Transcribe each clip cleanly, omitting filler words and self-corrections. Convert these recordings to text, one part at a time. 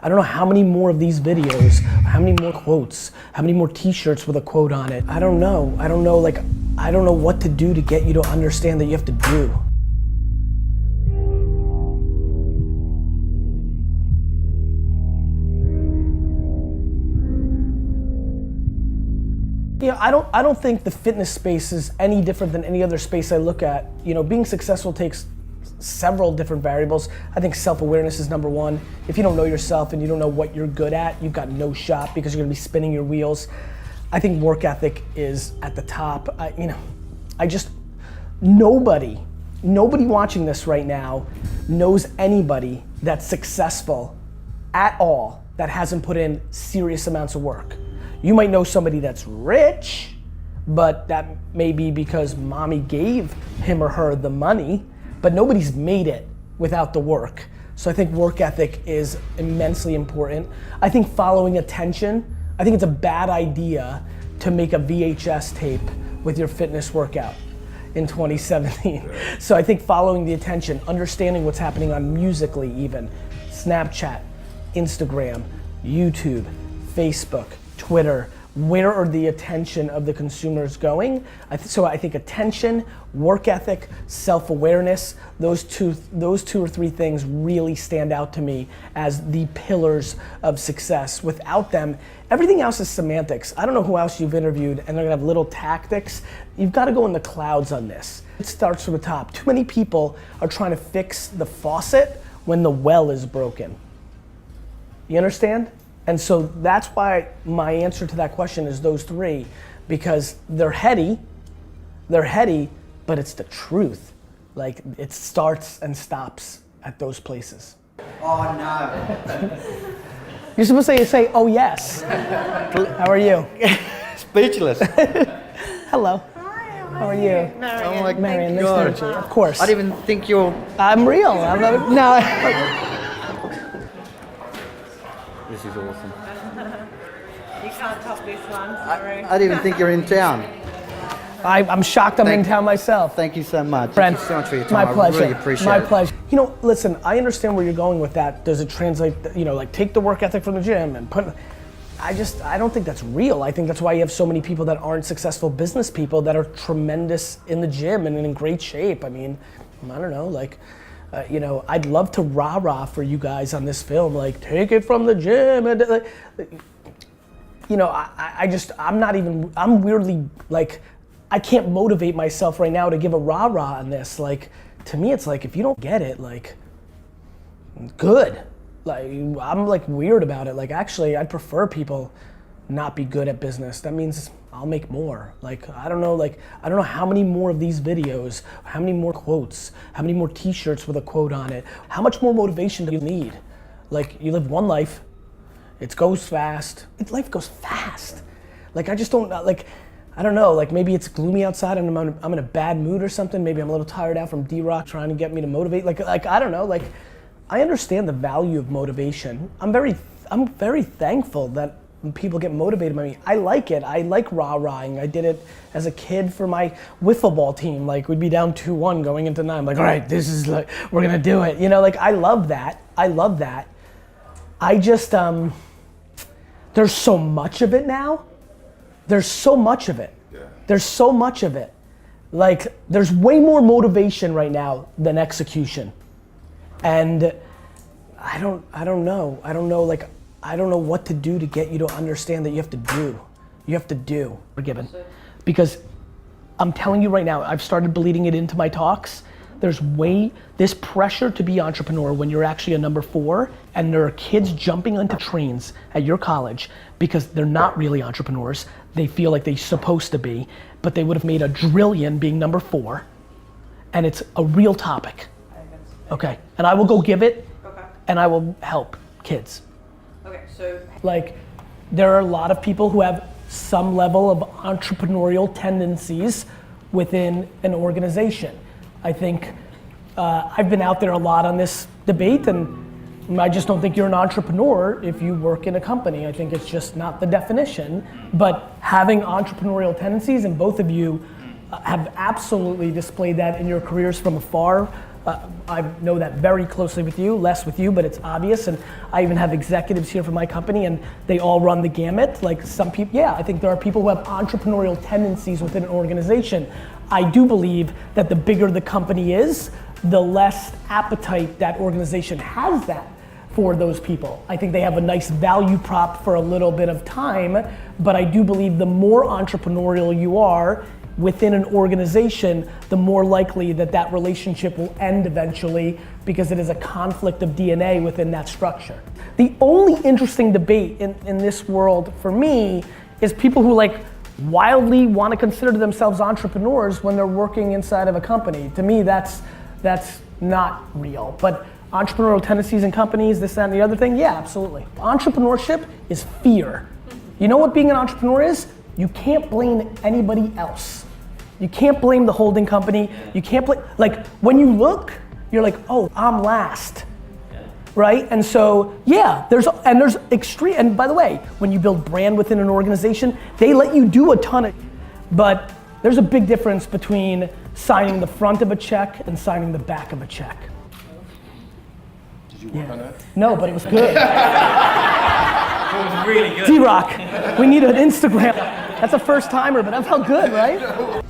I don't know how many more of these videos, how many more quotes, how many more t-shirts with a quote on it. I don't know. I don't know what to do to get you to understand that you have to do. You know, I don't think the fitness space is any different than any other space I look at. You know, being successful takes several different variables. I think self-awareness is number one. If you don't know yourself and you don't know what you're good at, you've got no shot because you're gonna be spinning your wheels. I think work ethic is at the top. Nobody watching this right now knows anybody that's successful at all that hasn't put in serious amounts of work. You might know somebody that's rich, but that may be because mommy gave him or her the money, but nobody's made it without the work. So I think work ethic is immensely important. I think following attention, I think it's a bad idea to make a VHS tape with your fitness workout in 2017. So I think following the attention, understanding what's happening on Musical.ly even, Snapchat, Instagram, YouTube, Facebook, Twitter, where are the attention of the consumers going? So I think attention, work ethic, self-awareness, those two or three things really stand out to me as the pillars of success. Without them, everything else is semantics. I don't know who else you've interviewed and they're gonna have little tactics. You've gotta go in the clouds on this. It starts from the top. Too many people are trying to fix the faucet when the well is broken. You understand? And so that's why my answer to that question is those three, because they're heady, but it's the truth. Like, it starts and stops at those places. Oh no. You're supposed to say, oh yes. How are you? Speechless. Hello. Hi, How are you? I'm like, Marion, nice God. to meet you. Of course. I didn't even think you're... I'm real. I'm not, no. This is awesome. You can't top this one, sorry. I didn't even think you're in town. I'm shocked I'm in town myself. Thank you so much. Friend, Thank you so much for your time. my pleasure. I really appreciate my it. pleasure. You know, listen, I understand where you're going with that. Does it translate, you know, like take the work ethic from the gym and put, I don't think that's real. I think that's why you have so many people that aren't successful business people that are tremendous in the gym and in great shape. I mean, I don't know, like, you know, I'd love to rah-rah for you guys on this film, like take it from the gym. And, you know, I'm weirdly, like, I can't motivate myself right now to give a rah-rah on this. Like, to me, it's like, if you don't get it, like, good. Like, I'm like weird about it. Like, actually, I'd prefer people not be good at business. That means I'll make more. Like, I don't know how many more of these videos, how many more quotes, how many more t-shirts with a quote on it. How much more motivation do you need? Like, you live one life, it goes fast. Life goes fast. Like, I just don't, like, I don't know, like maybe it's gloomy outside and I'm in a bad mood or something. Maybe I'm a little tired out from D-Rock trying to get me to motivate. Like I don't know, like I understand the value of motivation. I'm very thankful that people get motivated by me. I like it. I like rah-rahing. I did it as a kid for my wiffle ball team. Like we'd be down 2-1 going into 9. I'm like, all right, this is like, we're gonna do it. You know, like I love that. I just, there's so much of it now. There's so much of it. Yeah. There's so much of it. Like, there's way more motivation right now than execution. And I don't know. I don't know what to do to get you to understand that you have to do. You have to do. Forgiven. Because I'm telling you right now, I've started bleeding it into my talks. There's this pressure to be entrepreneur when you're actually a number 4, and there are kids jumping onto trains at your college because they're not really entrepreneurs. They feel like they're supposed to be, but they would have made a drillion being number 4, and it's a real topic. Okay, and I will go give it, and I will help kids. Okay, so. Like, there are a lot of people who have some level of entrepreneurial tendencies within an organization. I think I've been out there a lot on this debate, and I just don't think you're an entrepreneur if you work in a company. I think it's just not the definition. But having entrepreneurial tendencies, and both of you have absolutely displayed that in your careers from afar. I know that very closely with you, less with you, but it's obvious. And I even have executives here from my company, and they all run the gamut. Like some people, yeah, I think there are people who have entrepreneurial tendencies within an organization. I do believe that the bigger the company is, the less appetite that organization has that for those people. I think they have a nice value prop for a little bit of time, but I do believe the more entrepreneurial you are within an organization, the more likely that that relationship will end eventually because it is a conflict of DNA within that structure. The only interesting debate in this world for me is people who like wildly want to consider themselves entrepreneurs when they're working inside of a company. To me, that's not real. But entrepreneurial tendencies in companies, this, that, and the other thing, yeah, absolutely. Entrepreneurship is fear. You know what being an entrepreneur is? You can't blame anybody else. You can't blame the holding company. You can't blame, like when you look, you're like, oh, I'm last. Right? And so, yeah, there's extreme, and by the way, when you build brand within an organization, they let you do a ton of, but there's a big difference between signing the front of a check and signing the back of a check. Did you work on that? No, but it was good. It was really good. D-Rock, we need an Instagram. That's a first timer, but that felt good, right?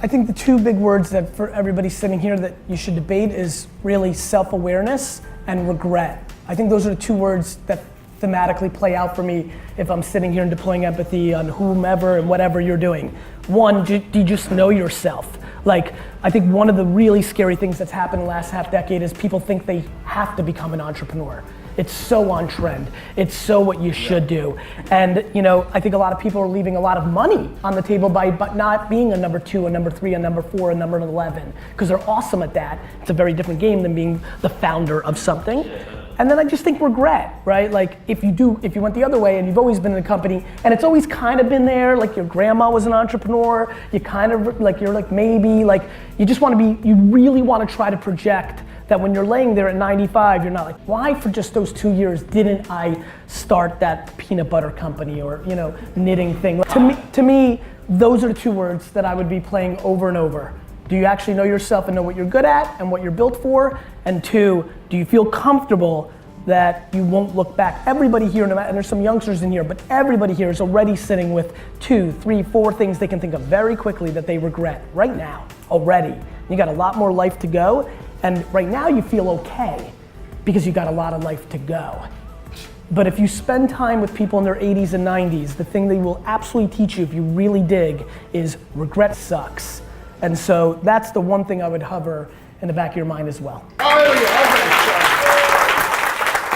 I think the two big words that for everybody sitting here that you should debate is really self-awareness and regret. I think those are the two words that thematically play out for me if I'm sitting here and deploying empathy on whomever and whatever you're doing. One, do you just know yourself? Like, I think one of the really scary things that's happened in the last half decade is people think they have to become an entrepreneur. It's so on trend. It's so what you should do. And you know, I think a lot of people are leaving a lot of money on the table by not being a number 2, a number 3, a number 4, a number 11, because they're awesome at that. It's a very different game than being the founder of something. And then I just think regret, right? Like if you went the other way and you've always been in a company and it's always kind of been there, like your grandma was an entrepreneur, you kind of like, you're like maybe, like you just want to be, you really want to try to project that when you're laying there at 95, you're not like, why for just those 2 years didn't I start that peanut butter company or, you know, knitting thing? To me, those are the two words that I would be playing over and over. Do you actually know yourself and know what you're good at and what you're built for? And two, do you feel comfortable that you won't look back? Everybody here, and there's some youngsters in here, but everybody here is already sitting with 2, 3, 4 things they can think of very quickly that they regret right now, already. You got a lot more life to go, and right now you feel okay because you got a lot of life to go. But if you spend time with people in their 80s and 90s, the thing they will absolutely teach you if you really dig is regret sucks. And so that's the one thing I would hover in the back of your mind as well. Oh, yeah.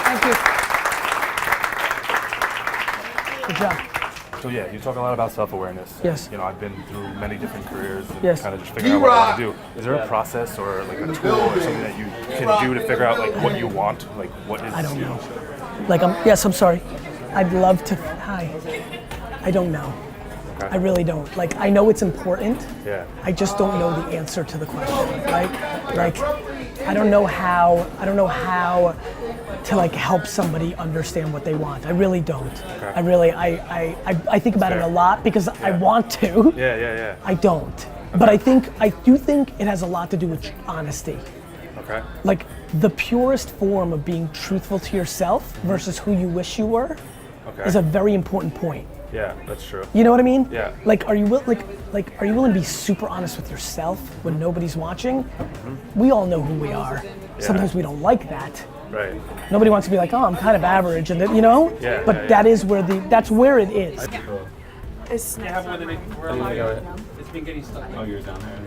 Thank you. Good job. So yeah, you talk a lot about self-awareness. Yes. You know, I've been through many different careers and Yes. kind of just figuring out what I want to do. Is there a process or like a tool or something that you can do to figure out like what you want? Like what is, I don't you know. Like yes, I'm sorry. I'd love to, hi. I don't know. I really don't. Like, I know it's important. Yeah. I just don't know the answer to the question, right? Like, I don't know how to like help somebody understand what they want. I really don't. Okay. I really, I think about it a lot because I want to. Yeah. I don't. But I do think it has a lot to do with honesty. Okay. Like, the purest form of being truthful to yourself versus who you wish you were is a very important point. Yeah, that's true. You know what I mean? Yeah. Like, are you willing to be super honest with yourself when nobody's watching? Mm-hmm. We all know who we are. Yeah. Sometimes we don't like that. Right. Nobody wants to be like, oh, I'm kind of average, and you know. Yeah. But that is where that's where it is. It's been getting stuck. Oh, you're down there.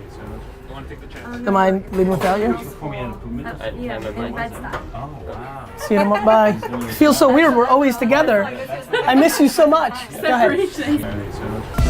You want to take the chance? Am I leaving without you? Put me in 2 minutes. yeah, in bed stuff. Oh, wow. See you tomorrow. Bye. Feels so weird. We're always together. I miss you so much. Go ahead. Separation.